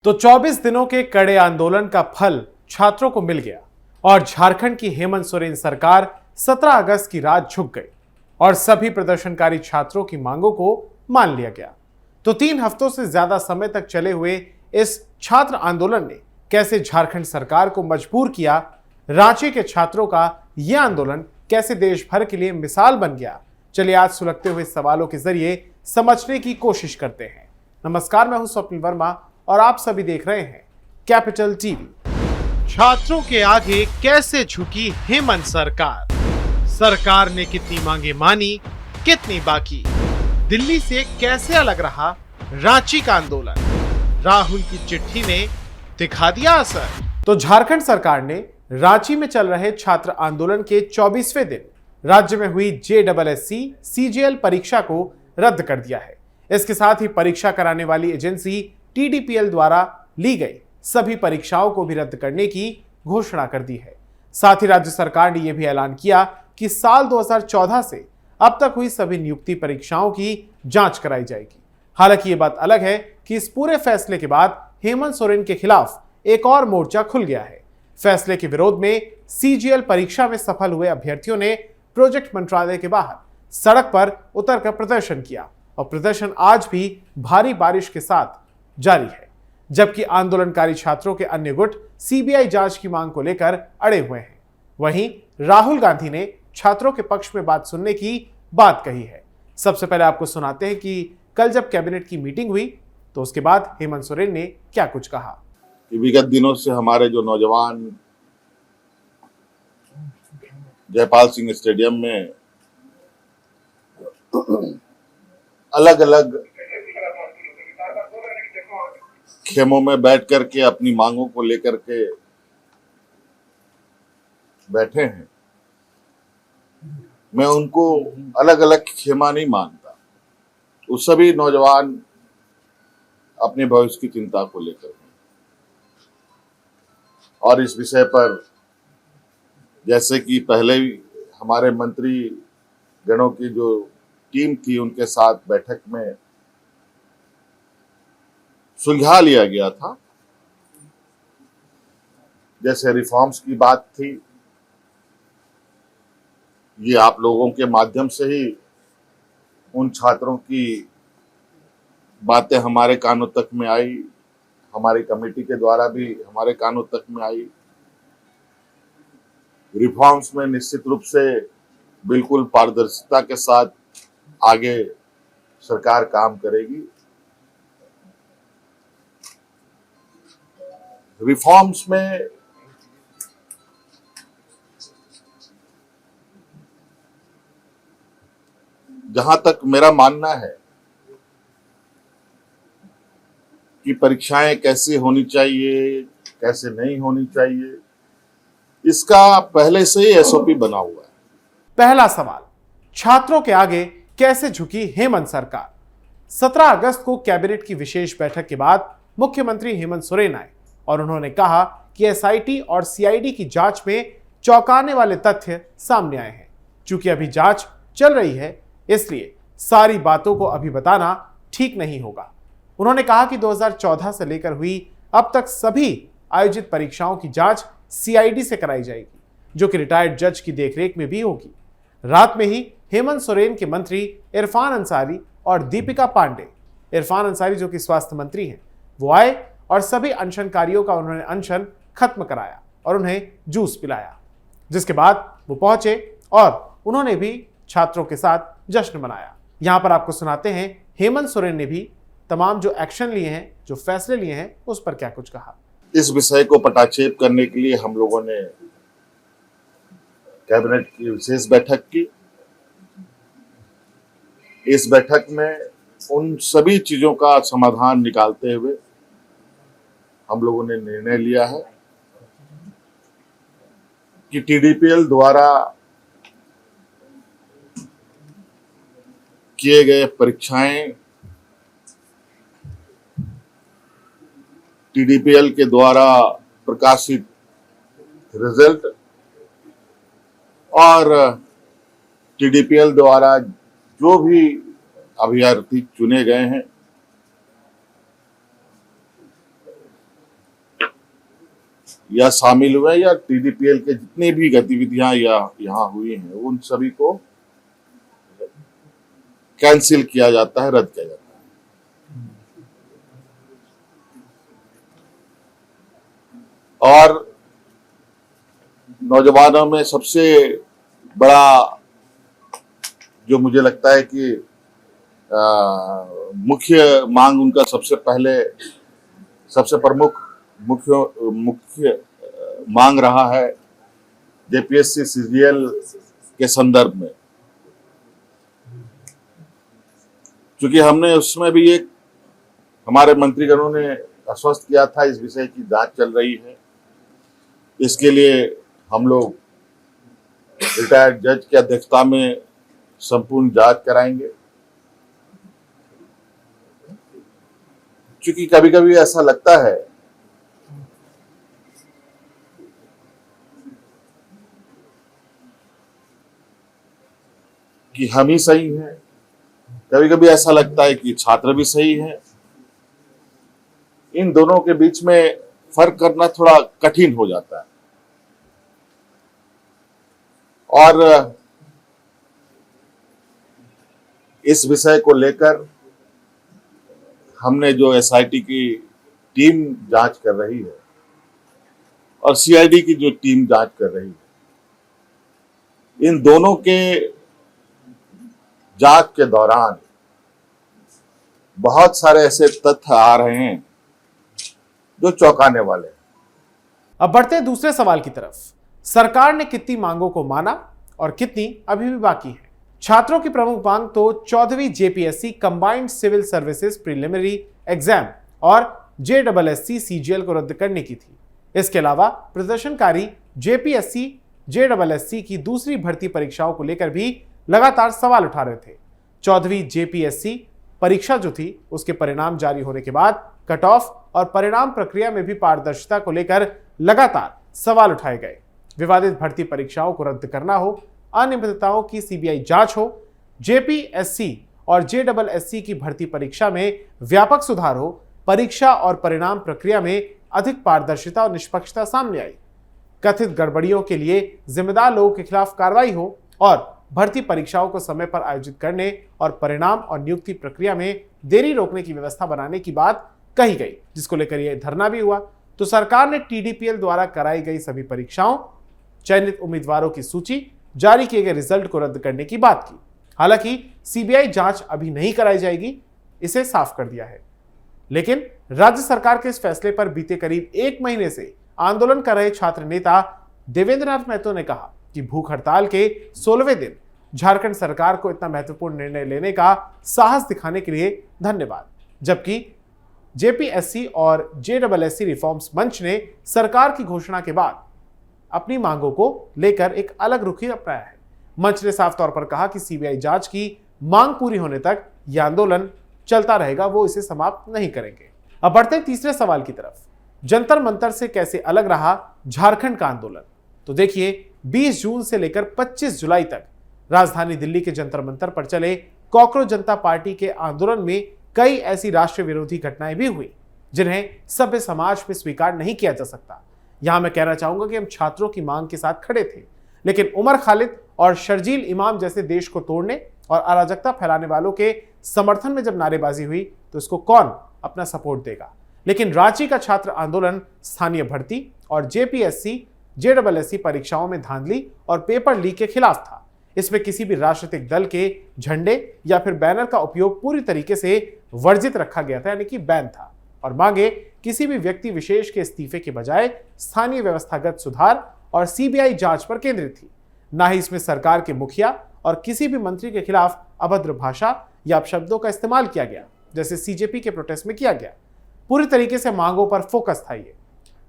तो 24 दिनों के कड़े आंदोलन का फल छात्रों को मिल गया और झारखंड की हेमंत सोरेन सरकार 17 अगस्त की रात झुक गई और सभी प्रदर्शनकारी छात्रों की मांगों को मान लिया गया। तो 3 हफ्तों से ज्यादा समय तक चले हुए इस छात्र आंदोलन ने कैसे झारखंड सरकार को मजबूर किया, रांची के छात्रों का यह आंदोलन कैसे देश भर के लिए मिसाल बन गया, चलिए आज सुलगते हुए सवालों के जरिए समझने की कोशिश करते हैं। नमस्कार, मैं हूं स्वप्निल वर्मा और आप सभी देख रहे हैं कैपिटल टीवी। छात्रों के आगे कैसे झुकी हेमंत सरकार? सरकार ने कितनी मांगे मानी, कितनी बाकी? दिल्ली से कैसे अलग रहा रांची का आंदोलन? राहुल की चिट्ठी ने दिखा दिया असर। तो झारखंड सरकार ने रांची में चल रहे छात्र आंदोलन के 24वें दिन राज्य में हुई JSSC CGL परीक्षा को रद्द कर दिया है। इसके साथ ही परीक्षा कराने वाली एजेंसी TDPL द्वारा ली गई सभी परीक्षाओं को भी रद्द करने की घोषणा कर दी है। साथ ही राज्य सरकार ने यह भी ऐलान किया कि साल 2014 से अब तक हुई सभी नियुक्ति परीक्षाओं की जांच कराई जाएगी। हालांकि ये बात अलग है कि इस पूरे फैसले के बाद हेमंत सोरेन के खिलाफ एक और मोर्चा खुल गया है। फैसले के विरोध में CGL परीक्षा में सफल हुए अभ्यर्थियों ने प्रोजेक्ट मंत्रालय के बाहर सड़क पर उतरकर प्रदर्शन किया और प्रदर्शन आज भी भारी बारिश के साथ जारी है। जबकि आंदोलनकारी छात्रों के अन्य गुट CBI जांच की मांग को लेकर अड़े हुए हैं। वहीं राहुल गांधी ने छात्रों के पक्ष में बात सुनने की बात कही है। सबसे पहले आपको सुनाते हैं कि कल जब कैबिनेट की मीटिंग हुई तो उसके बाद हेमंत सोरेन ने क्या कुछ कहा। विगत दिनों से हमारे जो नौजवान जयपाल सिंह स्टेडियम में अलग अलग खेमों में बैठ करके अपनी मांगों को लेकर के बैठे हैं, मैं उनको अलग अलग खेमा नहीं मानता। वो सभी नौजवान अपने भविष्य की चिंता को लेकर हैं और इस विषय पर जैसे कि पहले हमारे मंत्री गणों की जो टीम थी उनके साथ बैठक में सुलझा लिया गया था। जैसे रिफॉर्म्स की बात थी, ये आप लोगों के माध्यम से ही उन छात्रों की बातें हमारे कानों तक में आई, हमारी कमेटी के द्वारा भी हमारे कानों तक में आई। रिफॉर्म्स में निश्चित रूप से बिल्कुल पारदर्शिता के साथ आगे सरकार काम करेगी। रिफॉर्म्स में जहां तक मेरा मानना है कि परीक्षाएं कैसे होनी चाहिए, कैसे नहीं होनी चाहिए, इसका पहले से ही SOP बना हुआ है। पहला सवाल, छात्रों के आगे कैसे झुकी हेमंत सरकार? 17 अगस्त को कैबिनेट की विशेष बैठक के बाद मुख्यमंत्री हेमंत सोरेन आए और उन्होंने कहा कि SIT और CID की जांच में चौंकाने वाले तथ्य सामने आए हैं। चूंकि अभी जांच चल रही है, इसलिए सारी बातों को अभी बताना ठीक नहीं होगा। उन्होंने कहा कि 2014 से लेकर हुई अब तक सभी आयोजित परीक्षाओं की जांच CID से कराई जाएगी, जो कि रिटायर्ड जज की देखरेख में भी होगी। रात में ही हेमंत सोरेन के मंत्री इरफान अंसारी और दीपिका पांडे, इरफान अंसारी जो कि स्वास्थ्य मंत्री हैं, वो आए और सभी अनशनकारियों का उन्होंने अनशन खत्म कराया और उन्हें जूस पिलाया। जिसके बाद वो पहुंचे और उन्होंने भी छात्रों के साथ जश्न मनाया। यहां पर आपको सुनाते हैं हेमंत सोरेन ने भी तमाम जो एक्शन लिए हैं, जो फैसले लिए हैं, उस पर क्या कुछ कहा। इस विषय को पटाक्षेप करने के लिए हम लोगों ने कैबिनेट की विशेष बैठक की। इस बैठक में उन सभी चीजों का समाधान निकालते हुए हम लोगों ने निर्णय लिया है कि TDPL द्वारा किए गए परीक्षाएं TDPL के द्वारा प्रकाशित रिजल्ट और TDPL द्वारा जो भी अभ्यर्थी चुने गए हैं या शामिल हुए या टीडीपीएल के जितनी भी गतिविधियां या यहाँ हुई हैं उन सभी को कैंसिल किया जाता है, रद्द किया जाता है। और नौजवानों में सबसे बड़ा जो मुझे लगता है कि मुख्य मांग उनका सबसे प्रमुख मुख्य मांग रहा है जेपीएससी सीजीएल के संदर्भ में, क्योंकि हमने उसमें भी एक हमारे मंत्रीगणों ने आश्वस्त किया था इस विषय की जांच चल रही है। इसके लिए हम लोग रिटायर्ड जज की अध्यक्षता में संपूर्ण जांच कराएंगे, क्योंकि कभी कभी ऐसा लगता है कि हम ही सही हैं, कभी कभी ऐसा लगता है कि छात्र भी सही है। इन दोनों के बीच में फर्क करना थोड़ा कठिन हो जाता है। और इस विषय को लेकर हमने जो एसआईटी की टीम जांच कर रही है और सीआईडी की जो टीम जांच कर रही है, इन दोनों के जांच के दौरान बहुत सारे ऐसे तथ्य आ रहे हैं जो चौंकाने वाले हैं। अब बढ़ते हैं दूसरे सवाल की तरफ। सरकार ने कितनी मांगों को माना और कितनी अभी भी बाकी है? छात्रों की प्रमुख मांग तो 14वीं JPSC combined civil services preliminary exam और जेडबलएससी सीजीएल को रद्द करने की थी। इसके अलावा प्रदर्शनकारी जेपीएससी जेडबलएससी की दूसरी भर्ती परीक्षाओं को लेकर भी लगातार सवाल उठा रहे थे। 14वीं जेपीएससी परीक्षा जो थी उसके परिणाम जारी होने के बाद कट ऑफ और परिणाम प्रक्रिया में भी पारदर्शिता को लेकर लगातार सवाल उठाए गए। विवादित भर्ती परीक्षाओं को रद्द करना हो, अनियमितताओं की सीबीआई जांच हो, जेपीएससी और जेडबलएससी की भर्ती परीक्षा में व्यापक सुधार हो, परीक्षा और परिणाम प्रक्रिया में अधिक पारदर्शिता और निष्पक्षता सामने आई, कथित गड़बड़ियों के लिए जिम्मेदार लोगों के खिलाफ कार्रवाई हो और भर्ती परीक्षाओं को समय पर आयोजित करने और परिणाम और नियुक्ति प्रक्रिया में देरी रोकने की व्यवस्था बनाने की बात कही गई, जिसको लेकर यह धरना भी हुआ। तो सरकार ने टीडीपीएल द्वारा कराई गई सभी परीक्षाओं, चयनित उम्मीदवारों की सूची, जारी किए गए रिजल्ट को रद्द करने की बात की। हालांकि सीबीआई जांच अभी नहीं कराई जाएगी, इसे साफ कर दिया है। लेकिन राज्य सरकार के इस फैसले पर बीते करीब 1 महीने से आंदोलन कर रहे छात्र नेता देवेंद्र नाथ महतो ने कहा कि भूख हड़ताल के 16वें दिन झारखंड सरकार को इतना महत्वपूर्ण निर्णय लेने का साहस दिखाने के लिए धन्यवाद। जबकि जेपीएससी और जेडबलएससी रिफॉर्म्स मंच ने सरकार की घोषणा के बाद अपनी मांगों को लेकर एक अलग रुख अपनाया है। मंच ने साफ तौर पर कहा कि सीबीआई जांच की मांग पूरी होने तक यह आंदोलन चलता रहेगा, वो इसे समाप्त नहीं करेंगे। अब बढ़ते हैं तीसरे सवाल की तरफ। जंतर मंतर से कैसे अलग रहा झारखंड का आंदोलन? तो देखिए, 20 जून से लेकर 25 जुलाई तक राजधानी दिल्ली के जंतर मंतर पर चले कॉकरोच जनता पार्टी के आंदोलन में कई ऐसी राष्ट्र विरोधी घटनाएं भी हुई जिन्हें सभ्य समाज में स्वीकार नहीं किया जा सकता। यहां मैं कहना चाहूंगा कि हम छात्रों की मांग के साथ खड़े थे, लेकिन उमर खालिद और शर्जील इमाम जैसे देश को तोड़ने और अराजकता फैलाने वालों के समर्थन में जब नारेबाजी हुई तो इसको कौन अपना सपोर्ट देगा। लेकिन रांची का छात्र आंदोलन स्थानीय भर्ती और जेपीएससी जेडबलएससी परीक्षाओं में धांधली और पेपर लीक के खिलाफ था। इसमें किसी भी राजनीतिक दल के झंडे या फिर बैनर का उपयोग पूरी तरीके से वर्जित रखा गया था, यानी कि बैन था। और मांगे किसी भी व्यक्ति विशेष के इस्तीफे के बजाय स्थानीय व्यवस्थागत सुधार और सीबीआई जांच पर केंद्रित थी। ना ही इसमें सरकार के मुखिया और किसी भी मंत्री के खिलाफ अभद्र भाषा या अपशब्दों का इस्तेमाल किया गया, जैसे सीजेपी के प्रोटेस्ट में किया गया। पूरी तरीके से मांगों पर फोकस था। ये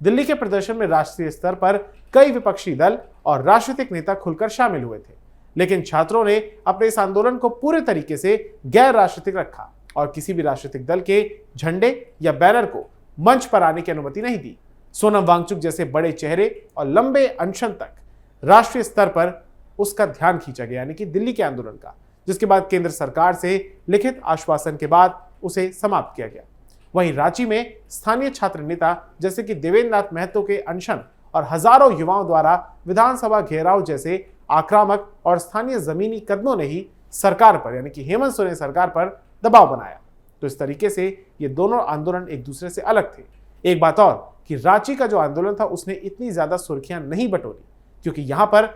दिल्ली के प्रदर्शन में राष्ट्रीय स्तर पर कई विपक्षी दल और राजनीतिक नेता खुलकर शामिल हुए थे, लेकिन छात्रों ने अपने इस आंदोलन को पूरे तरीके से गैर राजनीतिक रखा और किसी भी राजनीतिक दल के झंडे या बैनर को मंच पर आने की अनुमति नहीं दी। सोनम वांगचुक जैसे बड़े चेहरे और लंबे अनशन तक राष्ट्रीय स्तर पर उसका ध्यान खींचा गया, यानी कि दिल्ली के आंदोलन का, जिसके बाद केंद्र सरकार से लिखित आश्वासन के बाद उसे समाप्त किया गया। वहीं रांची में स्थानीय छात्र नेता जैसे कि देवेंद्र नाथ महतो के अनशन और हजारों युवाओं द्वारा विधानसभा घेराव जैसे आक्रामक और स्थानीय जमीनी कदमों ने ही सरकार पर यानी कि हेमंत सोरेन सरकार पर दबाव बनाया। तो इस तरीके से ये दोनों आंदोलन एक दूसरे से अलग थे। एक बात और कि रांची का जो आंदोलन था उसने इतनी ज्यादा सुर्खियां नहीं बटोरी क्योंकि यहां पर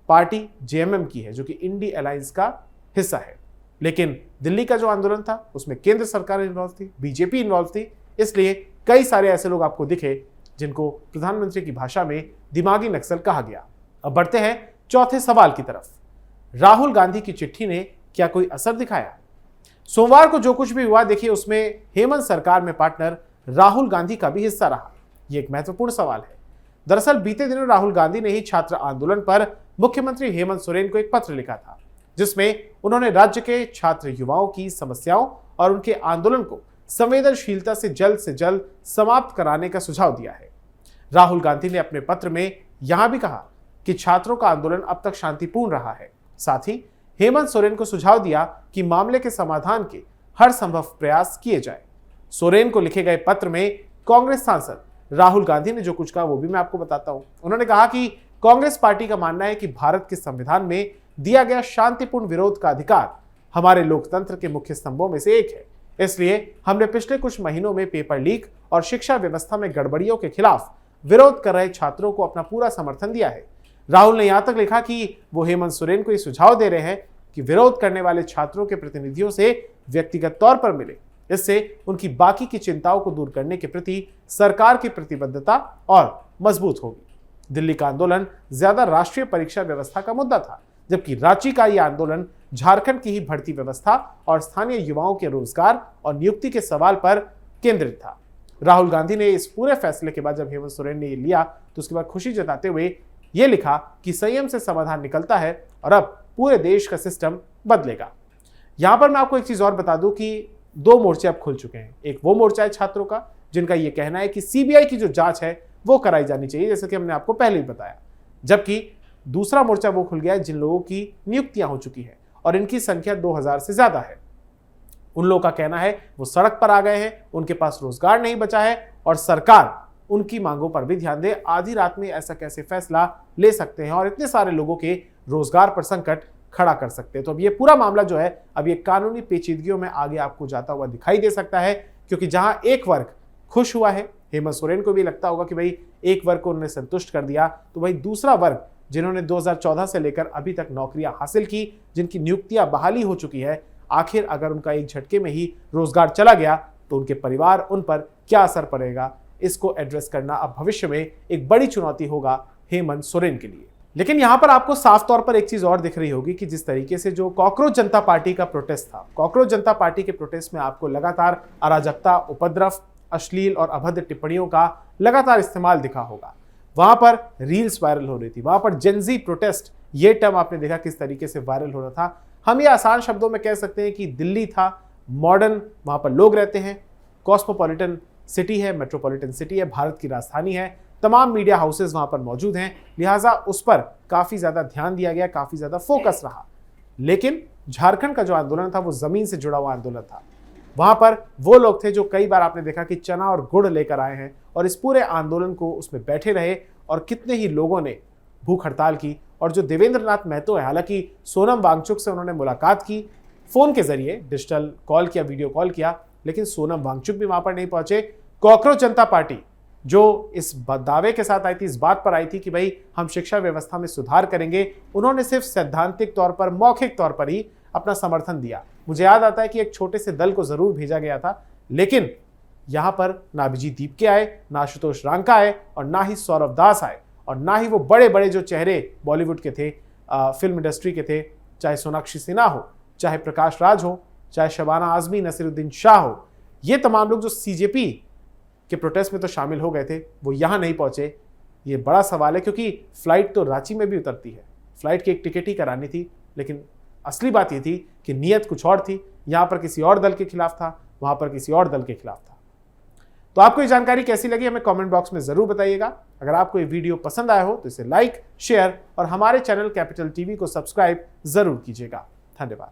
पार्टी जेएमएम की है जो कि इंडी अलायंस का हिस्सा है, लेकिन दिल्ली का जो आंदोलन था उसमें केंद्र सरकार इन्वॉल्व थी, बीजेपी इन्वॉल्व थी, इसलिए कई सारे ऐसे लोग आपको दिखे जिनको प्रधानमंत्री की भाषा में दिमागी नक्सल कहा गया। अब बढ़ते हैं चौथे सवाल की तरफ। राहुल गांधी की चिट्ठी ने क्या कोई असर दिखाया? सोमवार को जो कुछ भी हुआ देखिए उसमें हेमंत सरकार में पार्टनर राहुल गांधी का भी हिस्सा रहा। यह एक महत्वपूर्ण सवाल है। दरअसल बीते दिनों राहुल गांधी ने ही छात्र आंदोलन पर मुख्यमंत्री हेमंत सोरेन को एक पत्र लिखा था जिसमें उन्होंने राज्य के छात्र युवाओं की समस्याओं और उनके आंदोलन को संवेदनशीलता से जल्द समाप्त कराने का सुझाव दिया है। राहुल गांधी ने अपने पत्र में यहां भी कहा कि छात्रों का आंदोलन अब तक शांतिपूर्ण रहा है। साथ ही हेमंत सोरेन को सुझाव दिया कि मामले के समाधान के हर संभव प्रयास किए जाए। सोरेन को लिखे गए पत्र में कांग्रेस सांसद राहुल गांधी ने जो कुछ कहा वो भी मैं आपको बताता हूं। उन्होंने कहा कि कांग्रेस पार्टी का मानना है कि भारत के संविधान में दिया गया शांतिपूर्ण विरोध का अधिकार हमारे लोकतंत्र के मुख्य स्तंभों में से एक है। इसलिए हमने पिछले कुछ महीनों में पेपर लीक और शिक्षा व्यवस्था में गड़बड़ियों के खिलाफ विरोध कर रहे छात्रों को अपना पूरा समर्थन दिया है। राहुल ने यहां तक लिखा कि वो हेमंत सोरेन को यह सुझाव दे रहे हैं कि विरोध करने वाले छात्रों के प्रतिनिधियों से व्यक्तिगत तौर पर मिले। इससे उनकी बाकी की चिंताओं को दूर करने के प्रति सरकार की प्रतिबद्धता और मजबूत होगी। दिल्ली का आंदोलन ज्यादा राष्ट्रीय परीक्षा व्यवस्था का मुद्दा था, जबकि रांची का यह आंदोलन झारखंड की ही भर्ती व्यवस्था और स्थानीय युवाओं के रोजगार और नियुक्ति के सवाल पर केंद्रित था। राहुल गांधी ने इस पूरे फैसले के बाद जब हेमंत सोरेन ने ये लिया तो उसके बाद खुशी जताते हुए ये लिखा कि संयम से समाधान निकलता है और अब पूरे देश का सिस्टम बदलेगा। यहां पर मैं आपको एक चीज और बता दूं कि दो मोर्चे अब खुल चुके हैं। एक वो मोर्चा है छात्रों का जिनका यह कहना है कि सीबीआई की जो जांच है वो कराई जानी चाहिए, जैसे कि हमने आपको पहले ही बताया, जबकि दूसरा मोर्चा वो खुल गया है जिन लोगों की नियुक्तियां हो चुकी है और इनकी संख्या 2000 से ज्यादा है। उन लोगों का कहना है वो सड़क पर आ गए हैं, उनके पास रोजगार नहीं बचा है और सरकार उनकी मांगों पर भी ध्यान दे। आधी रात में ऐसा कैसे फैसला ले सकते हैं और इतने सारे लोगों के रोजगार पर संकट खड़ा कर सकते हैं। तो अब ये पूरा मामला जो है अब ये कानूनी पेचीदगियों में आगे आपको जाता हुआ दिखाई दे सकता है, क्योंकि जहां एक वर्ग खुश हुआ है, हेमंत सोरेन को भी लगता होगा कि भाई एक वर्ग को उन्होंने संतुष्ट कर दिया, तो भाई दूसरा वर्ग जिन्होंने 2014 से लेकर अभी तक नौकरियां हासिल की, जिनकी नियुक्तियां बहाली हो चुकी है, आखिर अगर उनका एक झटके में ही रोजगार चला गया तो उनके परिवार उन पर क्या असर पड़ेगा, इसको एड्रेस करना अब भविष्य में एक बड़ी चुनौती होगा हेमंत सोरेन के लिए। लेकिन यहां पर आपको साफ तौर पर एक चीज और दिख रही होगी कि जिस तरीके से जो कॉकरोच जनता पार्टी का प्रोटेस्ट था, कॉकरोच जनता पार्टी के प्रोटेस्ट में आपको लगातार अराजकता, उपद्रव, अश्लील और अभद्र टिप्पणियों का लगातार इस्तेमाल दिखा होगा। वहां पर रील्स वायरल हो रही थी, वहां पर जेनजी प्रोटेस्ट, ये टर्म आपने देखा किस तरीके से वायरल हो रहा था। हम ये आसान शब्दों में कह सकते हैं कि दिल्ली था मॉडर्न, वहां पर लोग रहते हैं, कॉस्मोपॉलिटन सिटी है, मेट्रोपॉलिटन सिटी है, भारत की राजधानी है, तमाम मीडिया हाउसेज वहां पर मौजूद हैं, लिहाजा उस पर काफी ज्यादा ध्यान दिया गया, काफी ज्यादा फोकस रहा। लेकिन झारखंड का जो आंदोलन था वो जमीन से जुड़ा हुआ आंदोलन था। वहां पर वो लोग थे जो कई बार आपने देखा कि चना और गुड़ लेकर आए हैं और इस पूरे आंदोलन को उसमें बैठे रहे और कितने ही लोगों ने भूख हड़ताल की। और जो देवेंद्र नाथ महतो है, हालांकि सोनम वांगचुक से उन्होंने मुलाकात की, फोन के जरिए डिजिटल कॉल किया, वीडियो कॉल किया, लेकिन सोनम वांगचुक भी वहां पर नहीं पहुंचे। कॉकरोच जनता पार्टी जो इस दावे के साथ आई थी, इस बात पर आई थी कि भाई हम शिक्षा व्यवस्था में सुधार करेंगे, उन्होंने सिर्फ सैद्धांतिक तौर पर, मौखिक तौर पर ही अपना समर्थन दिया। मुझे याद आता है कि एक छोटे से दल को जरूर भेजा गया था, लेकिन यहां पर ना अभिजीत दीपके आए, ना आशुतोष रांका आए और ना ही सौरभ दास आए और ना ही वो बड़े बड़े जो चेहरे बॉलीवुड के थे, फिल्म इंडस्ट्री के थे, चाहे सोनाक्षी सिन्हा हो, चाहे प्रकाश राज हो, चाहे शबाना आजमी, नसीरुद्दीन शाह हो, ये तमाम लोग जो सीजेपी के प्रोटेस्ट में तो शामिल हो गए थे, वो यहां नहीं पहुंचे। ये बड़ा सवाल है, क्योंकि फ्लाइट तो रांची में भी उतरती है, फ्लाइट की एक टिकट ही करानी थी, लेकिन असली बात ये थी कि नीयत कुछ और थी। यहां पर किसी और दल के खिलाफ था, वहां पर किसी और दल के खिलाफ था। तो आपको ये जानकारी कैसी लगी हमें कमेंट बॉक्स में जरूर बताइएगा। अगर आपको ये वीडियो पसंद आया हो तो इसे लाइक, शेयर और हमारे चैनल कैपिटल टीवी को सब्सक्राइब जरूर कीजिएगा। धन्यवाद।